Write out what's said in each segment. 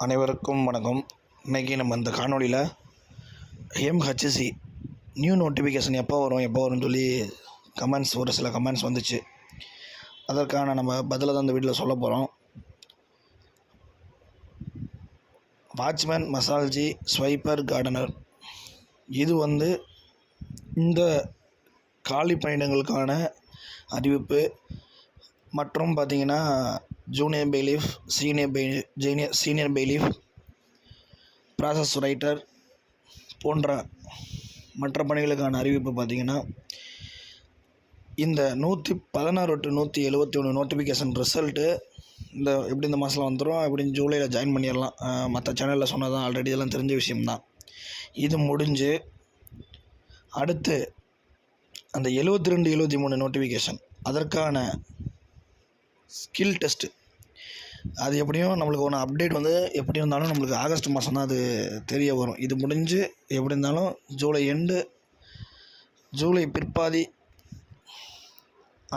அனைவருக்கும் வணக்கம். இன்றைக்கி நம்ம இந்த காணொலியில் எம்ஹெச்சி நியூ நோட்டிஃபிகேஷன் எப்போ வரும்னு சொல்லி ஒரு சில கமெண்ட்ஸ் வந்துச்சு. அதற்கான நம்ம பதிலை தான் இந்த வீடியோவில் சொல்ல போகிறோம். வாட்ச்மேன், மசால்ஜி, ஸ்வைப்பர், கார்டனர் இது இந்த காலி பணியிடங்களுக்கான அறிவிப்பு. மற்றும் பார்த்திங்கன்னா ஜூனியர் பெய்லீஃப், சீனியர் பெய்லீஃப், ப்ராசஸ் ரைட்டர் போன்ற மற்ற பணிகளுக்கான அறிவிப்பு பார்த்திங்கன்னா இந்த 116 to 171 நோட்டிஃபிகேஷன் ரிசல்ட்டு எப்படி இந்த மாதத்தில் வந்துடும், எப்படின்னு ஜூலையில் ஜாயின் பண்ணிடலாம். மற்ற சேனலில் சொன்னதான் ஆல்ரெடி இதெல்லாம் தெரிஞ்ச விஷயம்தான். இது முடிஞ்சு அடுத்து அந்த 72, 73 நோட்டிஃபிகேஷன் அதற்கான ஸ்கில் டெஸ்ட்டு அது எப்படியும் நம்மளுக்கு ஒன்று அப்டேட் எப்படி இருந்தாலும் நம்மளுக்கு ஆகஸ்ட் மாதம் தான் அது தெரிய வரும். இது முடிஞ்சு எப்படி இருந்தாலும் ஜூலை பிற்பாதி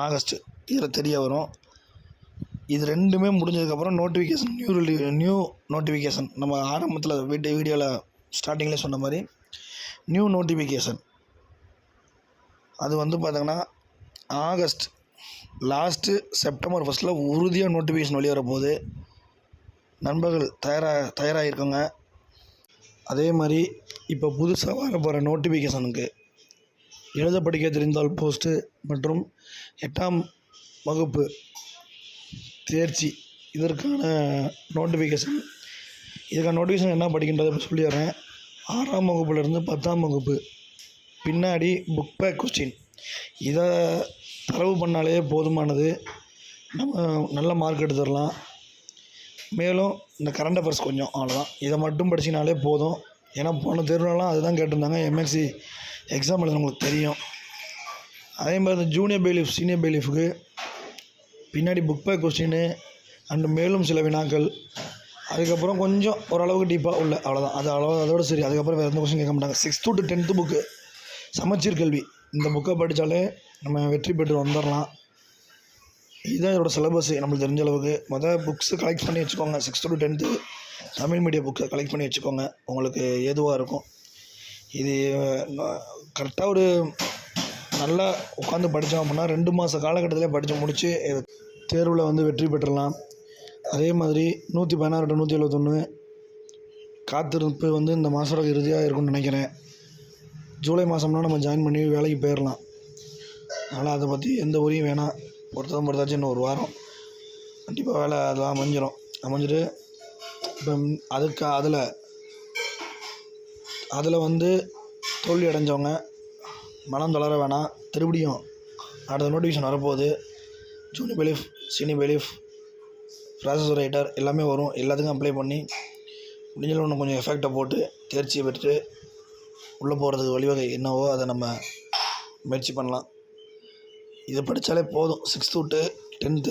ஆகஸ்ட் இதில் தெரிய வரும். இது ரெண்டுமே முடிஞ்சதுக்கப்புறம் நியூ நோட்டிஃபிகேஷன் நம்ம ஆரம்பத்தில் வீடியோவில் ஸ்டார்டிங்கில் சொன்ன மாதிரி நியூ நோட்டிஃபிகேஷன் அது பார்த்திங்கன்னா ஆகஸ்ட் லாஸ்ட்டு செப்டம்பர் ஃபஸ்ட்டில் உறுதியாக நோட்டிஃபிகேஷன் வெளியே வரப்போகுது. நண்பர்கள் தயாராக இருக்காங்க. அதே மாதிரி இப்போ புதுசாக வர போகிற நோட்டிஃபிகேஷனுக்கு எழுத படிக்க தெரிந்தால் போஸ்ட்டு மற்றும் 8ஆம் வகுப்பு தேர்ச்சி இதற்கான நோட்டிஃபிகேஷன். என்ன படிக்கின்றதை சொல்லிடுறேன். 6ஆம் வகுப்புலேருந்து 10ஆம் வகுப்பு பின்னாடி புக் பேக் கொஸ்டின் இதை தரவு பண்ணாலே போதுமானது. நம்ம நல்ல மார்க் எடுத்துடலாம். மேலும் இந்த கரண்ட் அஃபேர்ஸ் கொஞ்சம் அவ்வளோதான். இதை மட்டும் படிச்சினாலே போதும். ஏன்னா போன தேர்வுலாம் அதுதான் கேட்டிருந்தாங்க. எம்எஸ்சி எக்ஸாம் எழுத உங்களுக்கு தெரியும். அதே மாதிரி இந்த ஜூனியர் பெய்லீஃப், சீனியர் பெய்லீஃபுக்கு பின்னாடி புக் பேக் கொஸ்டின் அண்டு மேலும் சில வினாக்கள், அதுக்கப்புறம் கொஞ்சம் ஓரளவுக்கு டீப்பாக உள்ள அவ்வளோதான். அதோடு சரி. அதுக்கப்புறம் வேறு எந்த கொஸ்டின் கேட்க மாட்டாங்க. 6th to 10th புக்கு சமச்சீர் கல்வி இந்த புக்கை படித்தாலே நம்ம வெற்றி பெற்று வந்துடலாம். இதுதான் இதோட சிலபஸ். நம்மளுக்கு தெரிஞ்ச அளவுக்கு புக்ஸு கலெக்ட் பண்ணி வச்சுக்கோங்க. 6th to 10th Tamil medium புக்கை கலெக்ட் பண்ணி வச்சுக்கோங்க. உங்களுக்கு ஏதுவாக இருக்கும். இது கரெக்டாக ஒரு நல்லா உட்காந்து படித்தோம் அப்படின்னா 2 மாத காலகட்டத்திலே படித்து முடித்து தேர்வில் வெற்றி பெற்றலாம். அதே மாதிரி 116 to 171 காத்திருப்பு இந்த மாதோட இறுதியாக இருக்கும்னு நினைக்கிறேன். ஜூலை மாதம்னா நம்ம ஜாயின் பண்ணி வேலைக்கு போயிடலாம். அதனால் அதை பற்றி எந்த ஊரையும் வேணாம். பொறுத்தாச்சு இன்னும் ஒரு வாரம் கண்டிப்பாக வேலை அதெல்லாம் அமைஞ்சிட்டு இப்போ அதுக்கு அதில் தோல்வி அடைஞ்சவங்க மனம் தளர வேணாம். திருப்படியும் அடுத்த நோட்டிஃபிகேஷன் வரப்போகுது. ஜூனியர் பெய்லீஃப், சீனியர் பெய்லீஃப், ப்ராசஸ் ரைட்டர் எல்லாமே வரும். எல்லாத்துக்கும் அப்ளை பண்ணி முடிஞ்சளவு இன்னும் கொஞ்சம் எஃபெக்டை போட்டு தேர்ச்சி பெற்று உள்ளே போகிறதுக்கு வழிவகை என்னவோ அதை நம்ம முயற்சி பண்ணலாம். இதை படித்தாலே போதும். 6th to 10th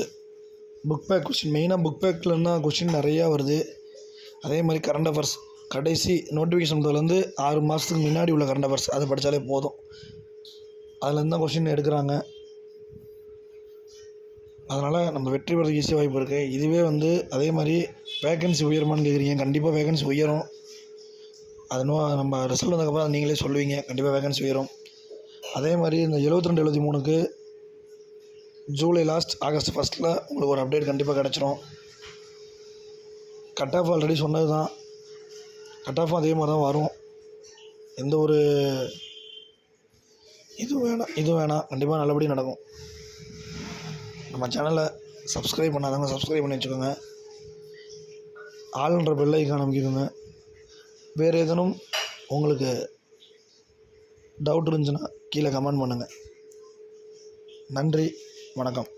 book back question, மெயினாக புக் பேக்கில் இருந்தால் கொஸ்டின் நிறையா வருது. அதே மாதிரி கரண்ட் அஃபேர்ஸ் கடைசி நோட்டிஃபிகேஷன் 6 மாதத்துக்கு முன்னாடி உள்ள கரண்ட் அஃபேர்ஸ் அதை படித்தாலே போதும். அதில் தான் கொஸ்டின் எடுக்கிறாங்க. அதனால் நம்ம வெற்றி பெறதுக்கு ஈஸியாக வாய்ப்பு இருக்குது. இதுவே அதே மாதிரி வேக்கன்சி உயருமான்னு கேட்குறீங்க. கண்டிப்பாக வேக்கன்சி உயரும். அது நம்ம ரிசல்ட் வந்ததுக்கப்புறம் நீங்களே சொல்லுவீங்க. கண்டிப்பாக வேகன்சி உயரும். அதே மாதிரி இந்த 72, 73க்கு ஜூலை லாஸ்ட் ஆகஸ்ட் ஃபஸ்ட்டில் உங்களுக்கு ஒரு அப்டேட் கண்டிப்பாக கிடச்சிரும். கட் ஆஃப் ஆல்ரெடி சொன்னது தான். கட் ஆஃபும் அதே மாதிரி தான் வரும். எந்த ஒரு இது வேணாம் கண்டிப்பாக நல்லபடியாக நடக்கும். நம்ம சேனலை சப்ஸ்கிரைப் பண்ணாதவங்க சப்ஸ்கிரைப் பண்ணி வச்சுக்கோங்க. ஆல்ன்ற பெல் ஐகான் அமைக்கிக்கோங்க. வேறு ஏதேனும் உங்களுக்கு டவுட் இருந்துச்சுன்னா கீழே கமெண்ட் பண்ணுங்கள். நன்றி, வணக்கம்.